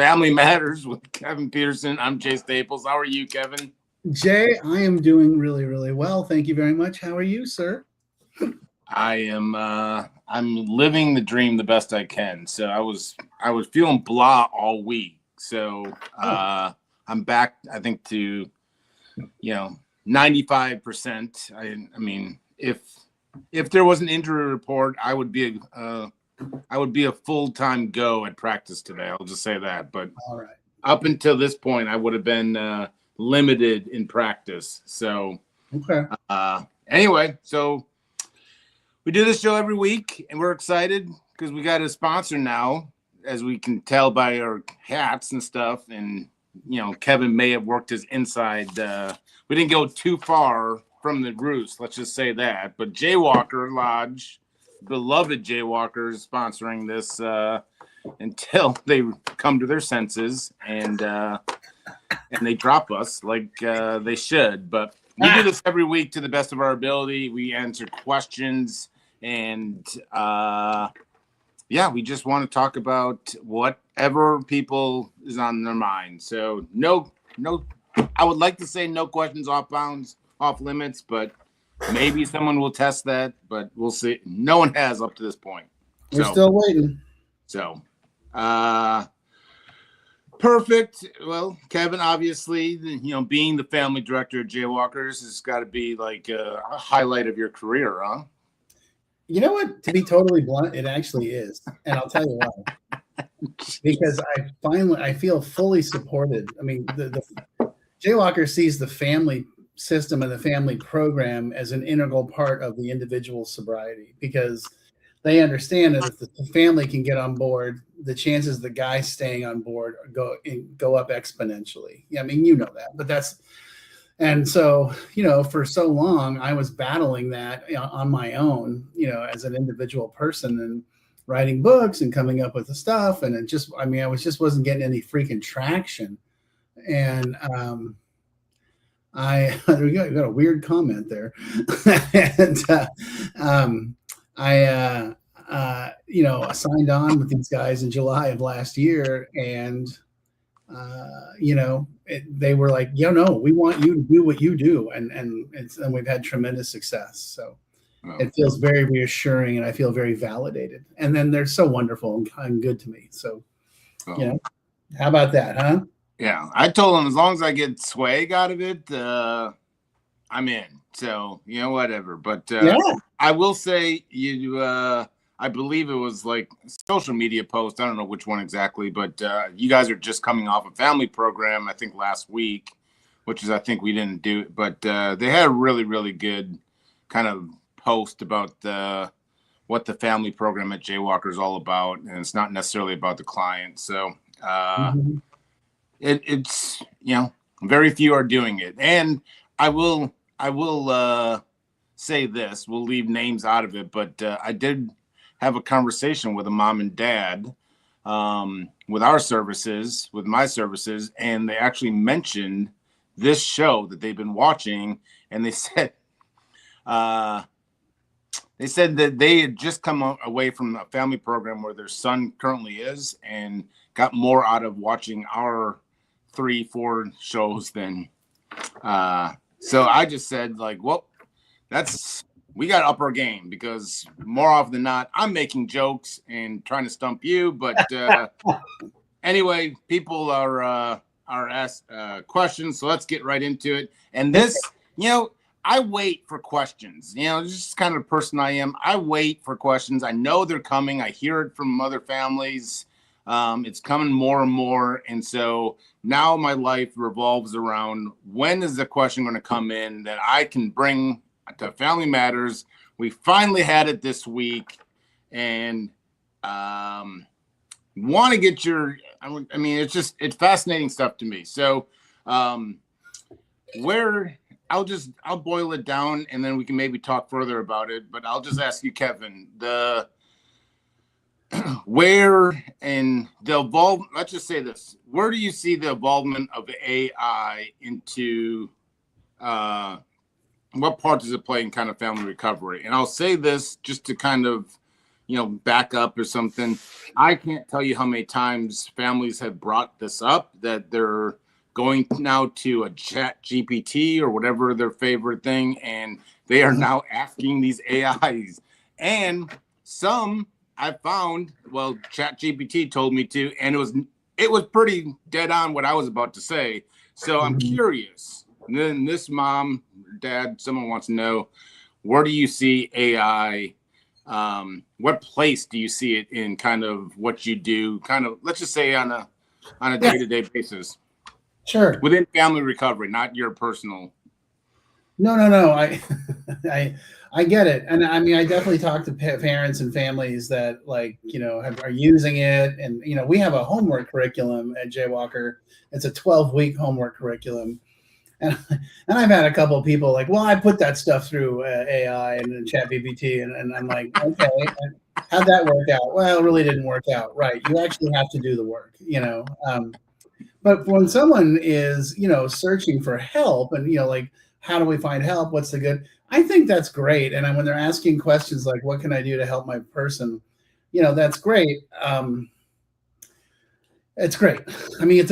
Family Matters with Kevin Peterson. I'm Jay Staples. How are you, Kevin? Jay, I am doing really, really well. Thank you very much. How are you, sir? I'm living the dream the best I can. So I was feeling blah all week. So I'm back, I think, to 95%. I mean, if there was an injury report, I would be a full-time go at practice today. I'll just say that. But all right, up until this point, I would have been limited in practice. So okay. Anyway, so we do this show every week, and we're excited because we got a sponsor now, as we can tell by our hats and stuff. And Kevin may have worked his inside. We didn't go too far from the roost, let's just say that. But Jaywalker Lodge, beloved Jaywalker, is sponsoring this until they come to their senses and they drop us like they should. But we do this every week to the best of our ability. We answer questions, and we just want to talk about whatever people is on their mind. So no, I would like to say no questions off bounds, off limits, but maybe someone will test that, but we'll see. No one has up to this point. We're still waiting. So, perfect. Well, Kevin, obviously, being the family director at Jaywalkers has got to be like a highlight of your career, huh? You know what? To be totally blunt, it actually is, and I'll tell you why. Because I feel fully supported. I mean, the Jaywalker sees the family system and the family program as an integral part of the individual's sobriety, because they understand that if the family can get on board, the chances the guy staying on board go up exponentially. Yeah, I mean, that, but and so, for so long, I was battling that on my own, as an individual person, and writing books and coming up with the stuff. And I wasn't getting any freaking traction. And we got a weird comment there. And I signed on with these guys in July of last year, and they were like, we want you to do what you do, and we've had tremendous success. So it feels very reassuring, and I feel very validated. And then they're so wonderful and good to me. So, how about that, huh? Yeah, I told them as long as I get swag out of it, I'm in. So, whatever. But I will say I believe it was like a social media post. I don't know which one exactly, but you guys are just coming off a family program, I think last week, which is, I think we didn't do it. But they had a really, really good kind of post about what the family program at Jaywalker is all about. And it's not necessarily about the client. So it's, very few are doing it. And I will say this, we'll leave names out of it, but I did have a conversation with a mom and dad with my services, and they actually mentioned this show that they've been watching, and they said that they had just come away from a family program where their son currently is, and got more out of watching our 3-4 shows than so I just said, like, well, we got to up our game, because more often than not, I'm making jokes and trying to stump you. But anyway, people are asked questions, so let's get right into it. And this, I wait for questions. This is kind of the person I am. I wait for questions. I know they're coming. I hear it from other families. It's coming more and more. And so now my life revolves around, when is the question going to come in that I can bring to Family Matters? We finally had it this week, and want to get it's fascinating stuff to me. So I'll boil it down, and then we can maybe talk further about it. But I'll just ask you, Kevin, where and the let's just say this, where do you see the involvement of AI into what part does it play in kind of family recovery? And I'll say this just to kind of, backup or something. I can't tell you how many times families have brought this up, that they're going now to a chat GPT or whatever their favorite thing, and they are now asking these AIs. And some I found, well, chat GPT told me to, and it was pretty dead on what I was about to say. So I'm curious. And then this mom, dad, someone wants to know, where do you see AI? What place do you see it in kind of what you do? Kind of, let's just say on a day-to-day basis. Sure. Within family recovery, not your personal. No. I get it. And I mean, I definitely talk to parents and families that are using it. And, we have a homework curriculum at Jaywalker. It's a 12-week homework curriculum. And I've had a couple of people like, well, I put that stuff through AI and ChatGPT, and I'm like, okay, how'd that work out? Well, it really didn't work out. Right. You actually have to do the work, But when someone is, searching for help and, how do we find help? What's the good? I think that's great. And when they're asking questions like, what can I do to help my person? That's great. It's great. I mean,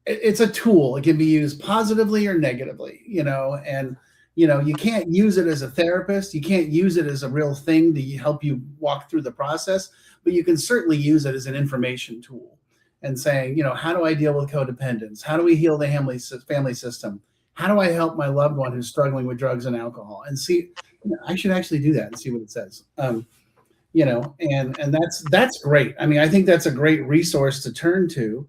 it's a tool. It can be used positively or negatively, and, you can't use it as a therapist. You can't use it as a real thing to help you walk through the process, but you can certainly use it as an information tool and saying, how do I deal with codependence? How do we heal the family system? How do I help my loved one who's struggling with drugs and alcohol? And see, I should actually do that and see what it says. And that's great. I mean, I think that's a great resource to turn to.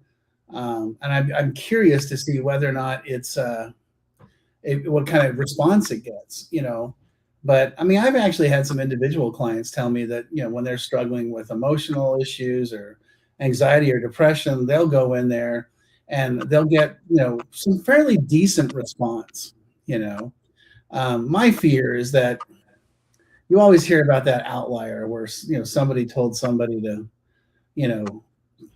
And I'm curious to see whether or not it's what kind of response it gets, But I mean, I've actually had some individual clients tell me that, when they're struggling with emotional issues or anxiety or depression, they'll go in there and they'll get, some fairly decent response, My fear is that you always hear about that outlier where, somebody told somebody to,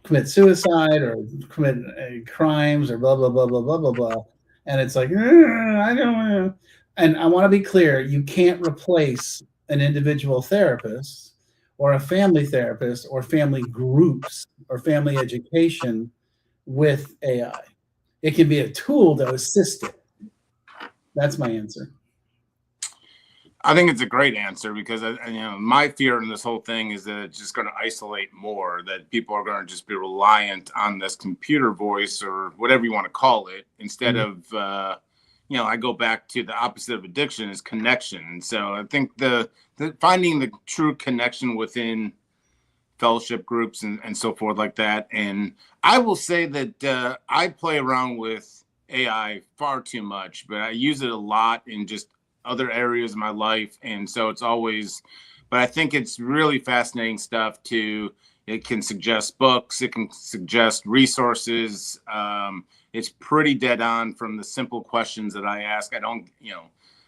commit suicide or commit crimes or blah, blah, blah, blah, blah, blah, blah. And it's like, I don't know. And I want to be clear, you can't replace an individual therapist or a family therapist or family groups or family education with AI. It can be a tool to assist it. That's my answer. I think it's a great answer because my fear in this whole thing is that it's just going to isolate more, that people are going to just be reliant on this computer voice or whatever you want to call it, instead of, I go back to the opposite of addiction is connection. And so I think the finding the true connection within fellowship groups and so forth like that. And I will say that I play around with AI far too much, but I use it a lot in just other areas of my life. And so it's always, but I think it's really fascinating stuff it can suggest books, it can suggest resources. It's pretty dead on from the simple questions that I ask. I don't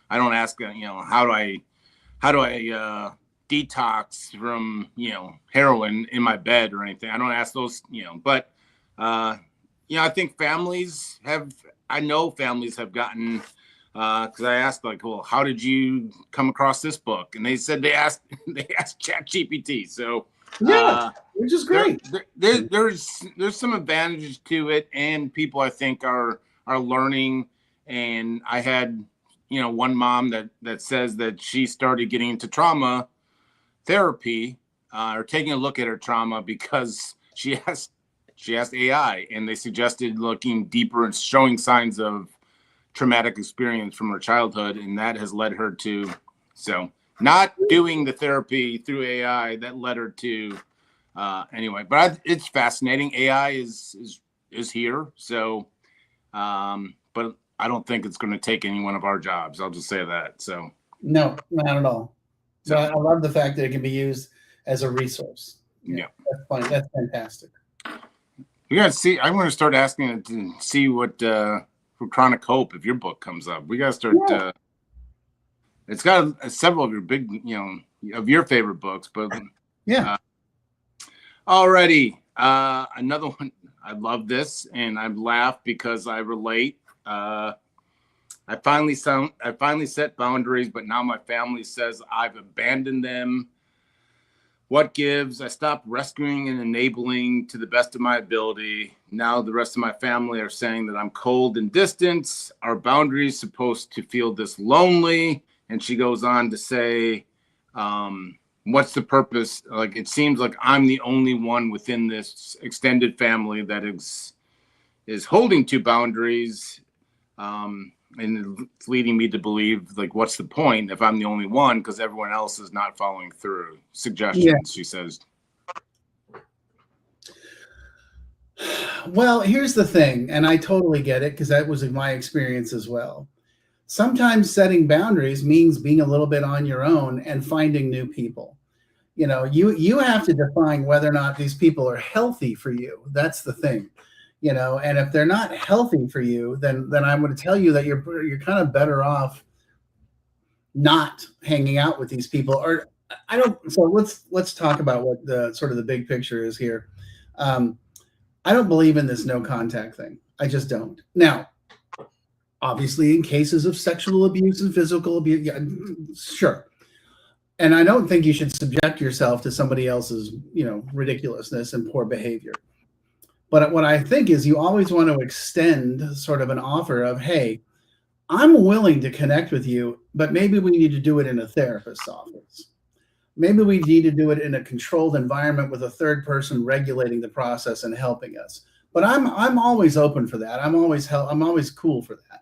ask, how do I detox from, heroin in my bed or anything. I don't ask those, but, I think families have gotten, because I asked well, how did you come across this book? And they said they asked ChatGPT. So which is great. There's some advantages to it, and people I think are learning. And I had one mom that says that she started getting into trauma therapy or taking a look at her trauma because she asked AI, and they suggested looking deeper and showing signs of traumatic experience from her childhood, and that has led her to not doing the therapy through AI. That led her to anyway. But it's fascinating. AI is here, so but I don't think it's going to take any one of our jobs. I'll just say that. So no, not at all. So I love the fact that it can be used as a resource. Yeah. That's fine. That's fantastic. We got to see. I'm going to start asking it to see what for Chronic Hope, if your book comes up. We got to start. It's got several of your big, of your favorite books, but alrighty. Another one. I love this, and I laugh because I relate. I finally set boundaries, but now my family says I've abandoned them. What gives? I stopped rescuing and enabling to the best of my ability. Now the rest of my family are saying that I'm cold and distant. Our boundaries supposed to feel this lonely. And she goes on to say, what's the purpose? Like, it seems like I'm the only one within this extended family that is holding to boundaries. And it's leading me to believe, like, what's the point if I'm the only one, because everyone else is not following through? Suggestions, she says. Well, here's the thing, and I totally get it because that was my experience as well. Sometimes setting boundaries means being a little bit on your own and finding new people. You have to define whether or not these people are healthy for you. That's the thing. And if they're not healthy for you, then I'm going to tell you that you're kind of better off not hanging out with these people. Or I don't. So let's talk about what the sort of the big picture is here. I don't believe in this no contact thing. I just don't. Now, obviously, in cases of sexual abuse and physical abuse, yeah, sure. And I don't think you should subject yourself to somebody else's, ridiculousness and poor behavior. But what I think is you always want to extend sort of an offer of, hey, I'm willing to connect with you, but maybe we need to do it in a therapist's office. Maybe we need to do it in a controlled environment with a third person regulating the process and helping us. But I'm always open for that. I'm always cool for that.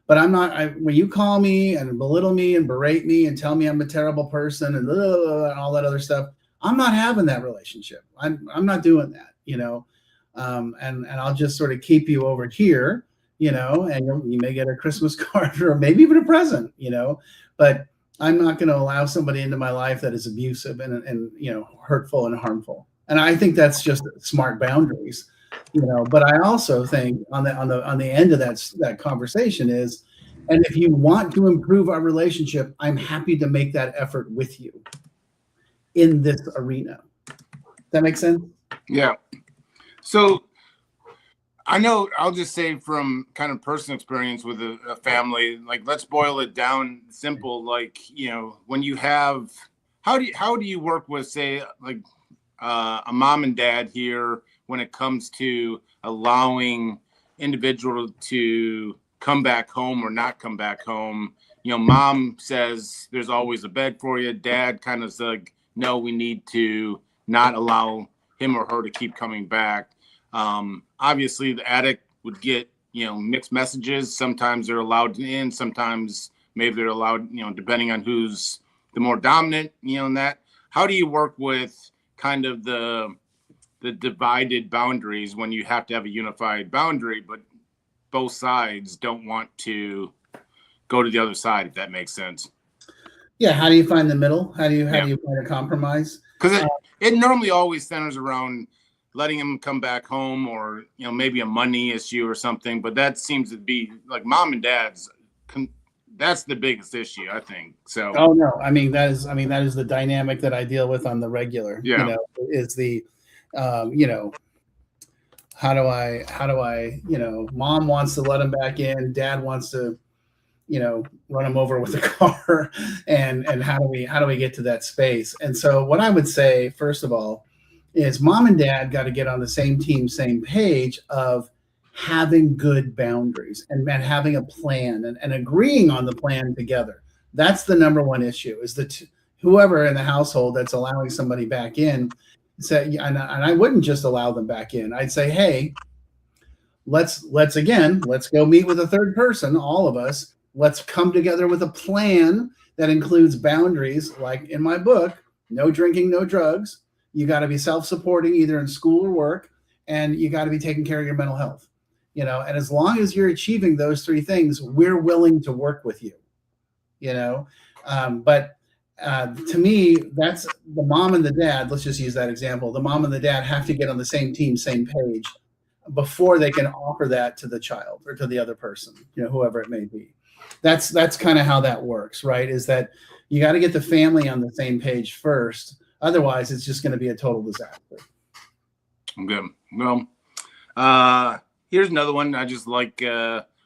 But I'm not. When you call me and belittle me and berate me and tell me I'm a terrible person and all that other stuff, I'm not having that relationship. I'm not doing that. And I'll just sort of keep you over here, and you may get a Christmas card or maybe even a present, but I'm not going to allow somebody into my life that is abusive and hurtful and harmful. And I think that's just smart boundaries, but I also think on the end of that conversation is, and if you want to improve our relationship, I'm happy to make that effort with you in this arena. Does that make sense? Yeah. So I know, I'll just say from kind of personal experience with a family, like, let's boil it down simple. Like, when you have, how do you work with, say, like a mom and dad here when it comes to allowing individual to come back home or not come back home? Mom says there's always a bed for you. Dad kind of says, like, no, we need to not allow him or her to keep coming back. Obviously the addict would get, mixed messages. Sometimes they're allowed in, sometimes maybe they're allowed, depending on who's the more dominant, in that. How do you work with kind of the divided boundaries when you have to have a unified boundary, but both sides don't want to go to the other side, if that makes sense? Yeah. How do you find the middle? How do you find a compromise? Because it normally always centers around letting him come back home, or maybe a money issue or something. But that seems to be like mom and dad's. That's the biggest issue, I think. So. Oh no, that is the dynamic that I deal with on the regular. Yeah. Is the, how do I, mom wants to let him back in, dad wants to, run him over with a car, and how do we get to that space? And so what I would say, first of all, is mom and dad got to get on the same team, same page of having good boundaries and having a plan and agreeing on the plan together. That's the number one issue, is that whoever in the household that's allowing somebody back in, say, and I wouldn't just allow them back in. I'd say, hey, let's go meet with a third person, all of us. Let's come together with a plan that includes boundaries, like in my book, no drinking, no drugs. You got to be self-supporting either in school or work, and you got to be taking care of your mental health, and as long as you're achieving those three things, we're willing to work with you, but to me, that's the mom and the dad. Let's just use that example. The mom and the dad have to get on the same team, same page before they can offer that to the child or to the other person, whoever it may be. That's kind of how that works, right? Is that you got to get the family on the same page first. Otherwise, it's just going to be a total disaster. Okay. Well, here's another one. I just like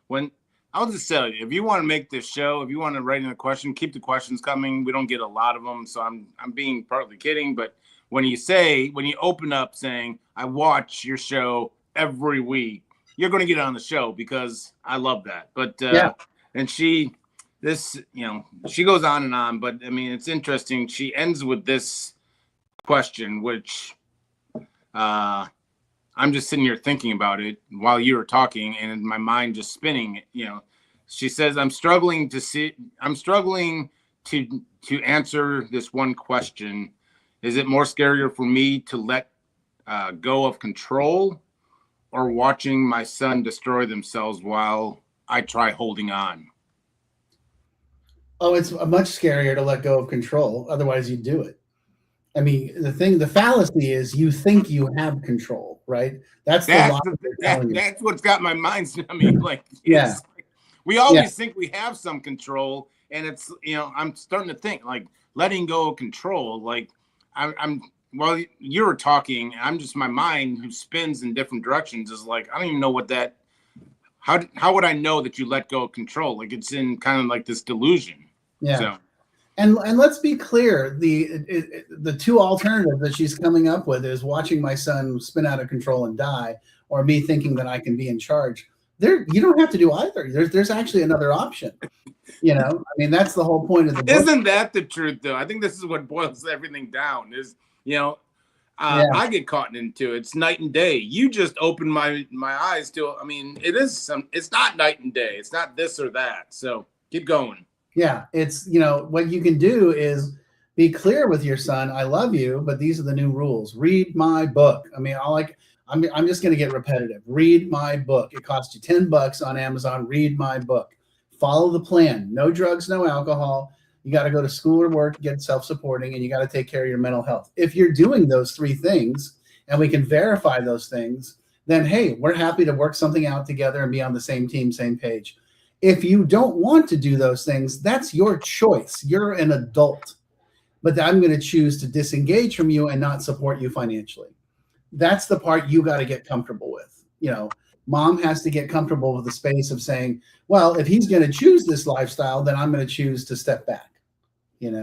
when I'll just tell you, if you want to make this show, if you want to write in a question, keep the questions coming. We don't get a lot of them, so I'm being partly kidding. But when you open up saying, I watch your show every week, you're going to get on the show because I love that. But, and she goes on, but I mean, it's interesting. She ends with this question, which, I'm just sitting here thinking about it while you were talking and my mind just spinning, she says, I'm struggling to answer this one question. Is it more scarier for me to let go of control or watching my son destroy themselves while I try holding on? Oh, it's much scarier to let go of control. Otherwise, you'd do it. I mean, the fallacy is you think you have control, right? That's the lie they're telling you. That's what's got my mind. I mean, like, we always think we have some control, and it's, I'm starting to think like letting go of control. Like, while you were talking, I'm just, my mind who spins in different directions is like, I don't even know what that. How would I know that you let go of control? Like, it's in kind of like this delusion. Yeah. So. And let's be clear, the two alternatives that she's coming up with is watching my son spin out of control and die, or me thinking that I can be in charge. You don't have to do either. There's actually another option. I mean, that's the whole point of the book. Isn't that the truth, though? I think this is what boils everything down. Is I get caught into it. It's night and day. You just opened my eyes to. I mean, it's not night and day. It's not this or that. So keep going. Yeah, it's, what you can do is be clear with your son. I love you, but these are the new rules. Read my book. I mean, I'm just going to get repetitive. Read my book. It costs you $10 on Amazon. Read my book. Follow the plan. No drugs, no alcohol. You got to go to school or work, get self-supporting, and you got to take care of your mental health. If you're doing those 3 things and we can verify those things, then, hey, we're happy to work something out together and be on the same team, same page. If you don't want to do those things, that's your choice. You're an adult, but I'm going to choose to disengage from you and not support you financially. That's the part you got to get comfortable with. Mom has to get comfortable with the space of saying, well, if he's going to choose this lifestyle, then I'm going to choose to step back, And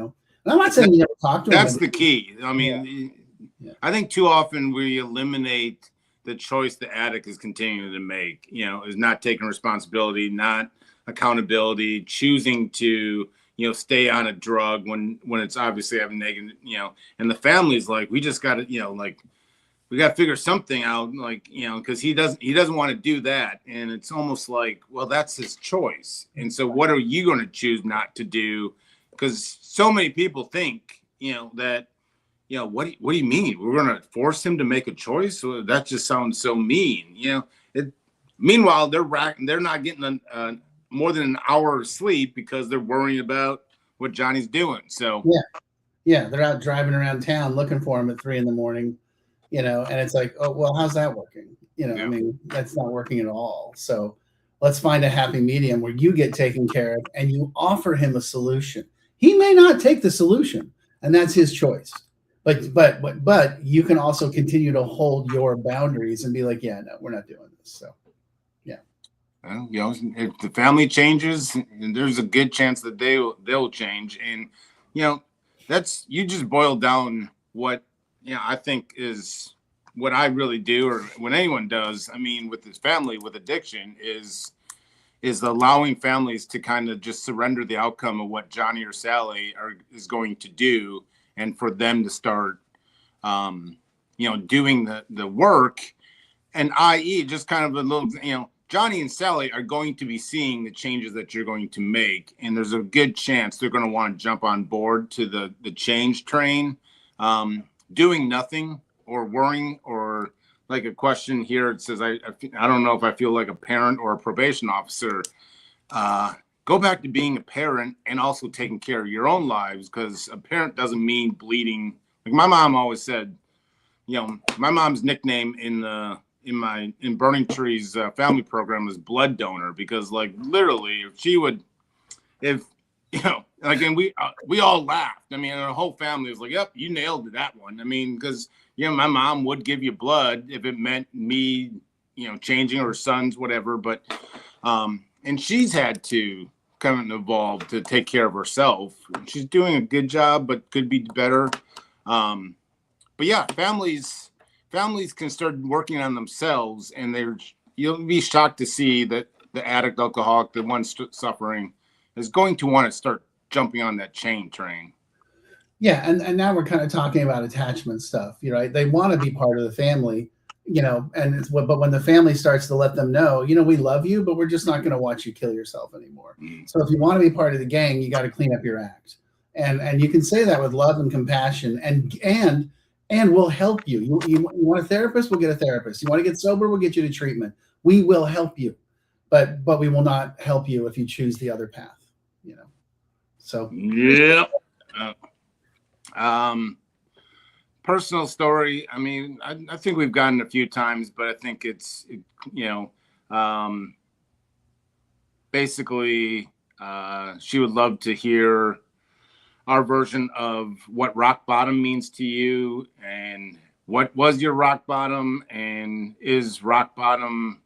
I'm not saying you never talk to him. That's the key. I mean, I think too often we eliminate the choice the addict is continuing to make, is not taking responsibility, not accountability, choosing to, stay on a drug when it's obviously having negative, and the family's like, we just got to, we got to figure something out, because he doesn't want to do that. And it's almost like, well, that's his choice. And so what are you going to choose not to do? Because so many people think, that, what do you mean? We're going to force him to make a choice? Well, that just sounds so mean, Meanwhile, they're not getting more than an hour of sleep because they're worrying about what Johnny's doing. So they're out driving around town looking for him at 3 a.m, and it's like, oh, well, how's that working? I mean, that's not working at all. So let's find a happy medium where you get taken care of and you offer him a solution. He may not take the solution, and that's his choice. But you can also continue to hold your boundaries and be like, yeah, no, we're not doing this. So. If the family changes, there's a good chance that they'll change. And, that's, you just boil down what, I think is what I really do, or when anyone does, I mean, with this family, with addiction is allowing families to kind of just surrender the outcome of what Johnny or Sally is going to do. And for them to start, doing the work, and i.e. just kind of a little, Johnny and Sally are going to be seeing the changes that you're going to make, and there's a good chance they're going to want to jump on board to the change train. Doing nothing or worrying, or like a question here, it says, I don't know if I feel like a parent or a probation officer. Go back to being a parent and also taking care of your own lives, because a parent doesn't mean bleeding. Like my mom always said, my mom's nickname in Burning Tree's family program is blood donor, because like literally and we all laughed. I mean, our whole family was like, yep, you nailed that one. I mean, because my mom would give you blood if it meant me, changing her sons, whatever. But and she's had to kind of evolve to take care of herself. She's doing a good job, but could be better. but yeah, families can start working on themselves, and you'll be shocked to see that the addict, alcoholic, the one suffering, is going to want to start jumping on that chain train. Yeah, and now we're kind of talking about attachment stuff, right? They want to be part of the family, but when the family starts to let them know, we love you, but we're just not going to watch you kill yourself anymore. So if you want to be part of the gang, you got to clean up your act, and you can say that with love and compassion, and we'll help you. You want a therapist? We'll get a therapist. You want to get sober? We'll get you to treatment. We will help you, but we will not help you if you choose the other path. So yeah. Personal story. I mean, I think we've gotten a few times, but I think basically, she would love to hear our version of what rock bottom means to you, and what was your rock bottom, and is rock bottom,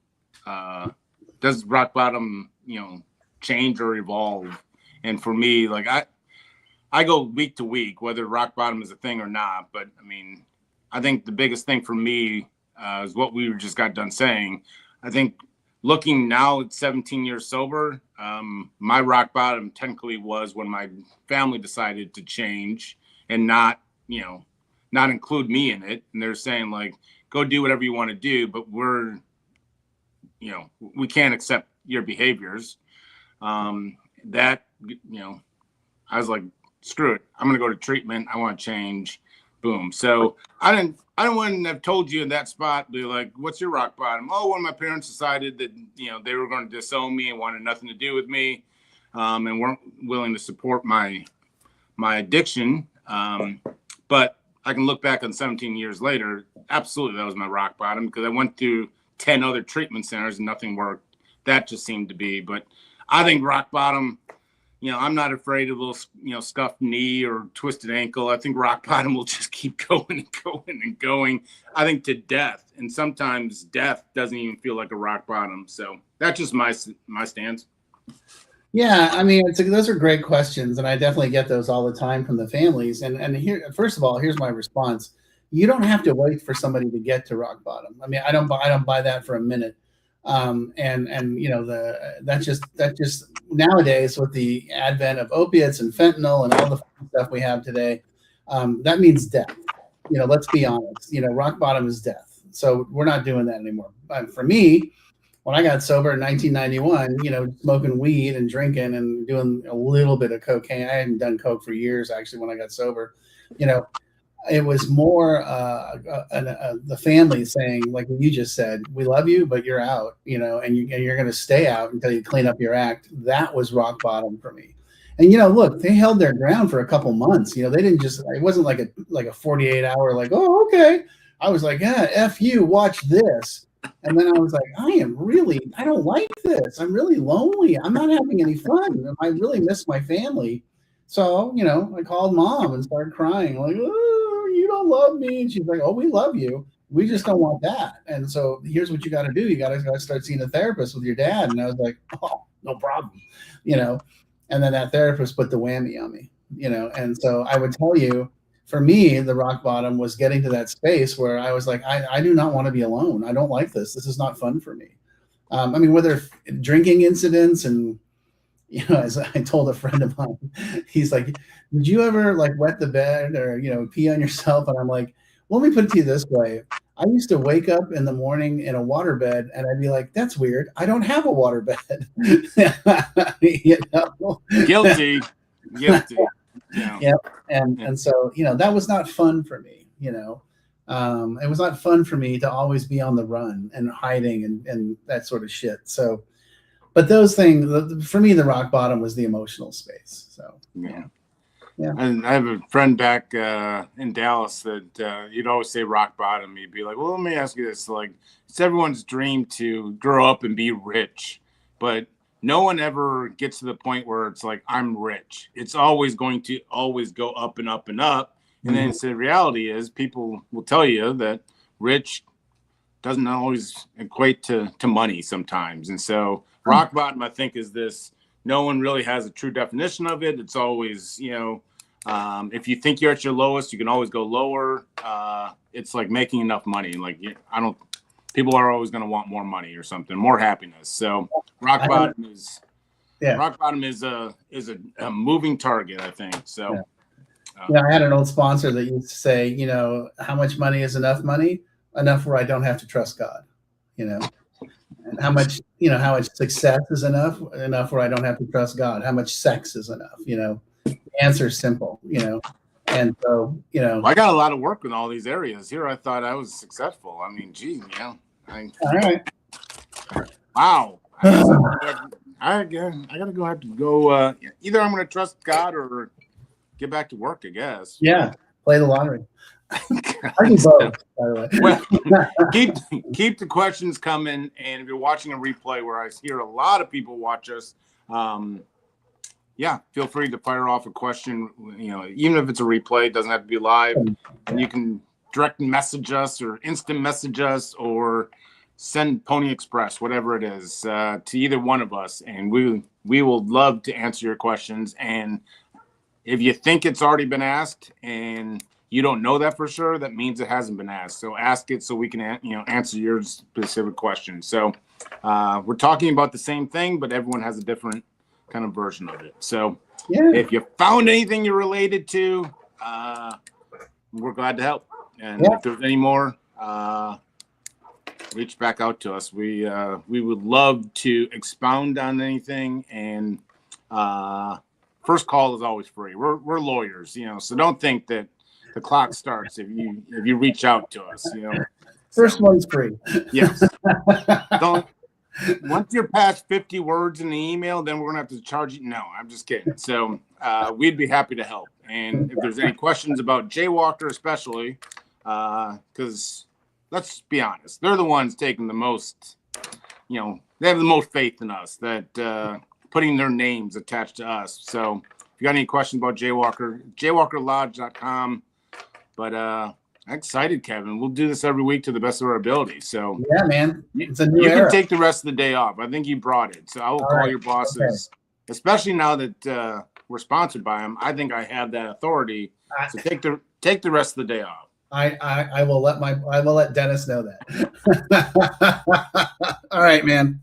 does rock bottom, change or evolve? And for me, like I go week to week, whether rock bottom is a thing or not. But I mean, I think the biggest thing for me is what we just got done saying. I think looking now at 17 years sober, my rock bottom technically was when my family decided to change and not include me in it. And they're saying, like, go do whatever you want to do, but we can't accept your behaviors. I was like, screw it. I'm going to go to treatment. I want to change. Boom. So I wouldn't have told you in that spot, be like, what's your rock bottom? Oh, when my parents decided that, they were going to disown me and wanted nothing to do with me, and weren't willing to support my addiction. But I can look back on 17 years later. Absolutely. That was my rock bottom, because I went through 10 other treatment centers and nothing worked. That just seemed to be, but I think rock bottom, I'm not afraid of a little, scuffed knee or twisted ankle. I think rock bottom will just keep going and going and going. I think to death, and sometimes death doesn't even feel like a rock bottom. So that's just my stance. Yeah, I mean, those are great questions, and I definitely get those all the time from the families. And here, first of all, here's my response: you don't have to wait for somebody to get to rock bottom. I mean, I don't buy that for a minute. That's just nowadays, with the advent of opiates and fentanyl and all the stuff we have today, that means death. Let's be honest. Rock bottom is death. So we're not doing that anymore. For me, when I got sober in 1991, smoking weed and drinking and doing a little bit of cocaine. I hadn't done coke for years, actually, when I got sober. It was more the family saying, like you just said, we love you, but you're out, and you're going to stay out until you clean up your act. That was rock bottom for me. And, look, they held their ground for a couple months. They didn't just, it wasn't like a 48 hour, like, oh, okay. I was like, yeah, F you, watch this. And then I was like, I don't like this. I'm really lonely. I'm not having any fun. I really miss my family. So, I called mom and started crying, like, oh, you don't love me. And she's like, oh, we love you. We just don't want that. And so here's what you got to do. You got to start seeing a therapist with your dad. And I was like, oh, no problem. And then that therapist put the whammy on me, And so I would tell you, for me, the rock bottom was getting to that space where I was like, I do not want to be alone. I don't like this. This is not fun for me. I mean, whether drinking incidents and, as I told a friend of mine, he's like, did you ever like wet the bed or, pee on yourself? And I'm like, well, let me put it to you this way. I used to wake up in the morning in a water bed and I'd be like, that's weird. I don't have a water bed. Guilty. Yeah. And so, that was not fun for me, it was not fun for me to always be on the run and hiding and that sort of shit. So, but those things, for me, the rock bottom was the emotional space. So, yeah. And I have a friend back in Dallas that you'd always say rock bottom. He'd be like, well, let me ask you this. Like, it's everyone's dream to grow up and be rich, but no one ever gets to the point where it's like, I'm rich. It's always going to always go up and up and up. And then the reality is people will tell you that rich doesn't always equate to money sometimes. And so rock bottom, I think, is this, no one really has a true definition of it. It's always, If you think you're at your lowest, you can always go lower. It's like making enough money. Like people are always going to want more money or something, more happiness. So rock bottom is a moving target, I think. So. Yeah. I had an old sponsor that used to say, how much money is enough money? Enough where I don't have to trust God, and how much success is enough where I don't have to trust God. How much sex is enough? The answer is simple, and so, I got a lot of work in all these areas here. I thought I was successful. I mean, geez, all right. Wow. I gotta have to go. Either I'm going to trust God or get back to work, I guess. Yeah, play the lottery. I can both, by the way. Well, keep the questions coming, and if you're watching a replay where I hear a lot of people watch us, feel free to fire off a question. Even if it's a replay, it doesn't have to be live, and you can direct message us or instant message us or send Pony Express, whatever it is, to either one of us, and we will love to answer your questions. And if you think it's already been asked and you don't know that for sure, that means it hasn't been asked. So ask it so we can, answer your specific question. So we're talking about the same thing, but everyone has a different kind of version of it. So if you found anything you're related to, we're glad to help. And if there's any more, reach back out to us. We would love to expound on anything, and first call is always free. We're lawyers, so don't think that the clock starts if you reach out to us, First one's free. Yes. Don't. Once you're past 50 words in the email, then we're gonna have to charge you. No, I'm just kidding. So we'd be happy to help. And if there's any questions about Jaywalker, especially, because let's be honest, they're the ones taking the most. They have the most faith in us, that putting their names attached to us. So if you got any questions about Jaywalker, jaywalkerlodge.com. But I'm excited, Kevin. We'll do this every week to the best of our ability. So yeah, man, it's a new you era. can take the rest of the day off. I think you brought it. So I will call your bosses, especially now that we're sponsored by them. I think I have that authority. So take the rest of the day off. I will let Dennis know that. All right, man.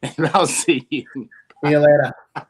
And I'll see you. See you later.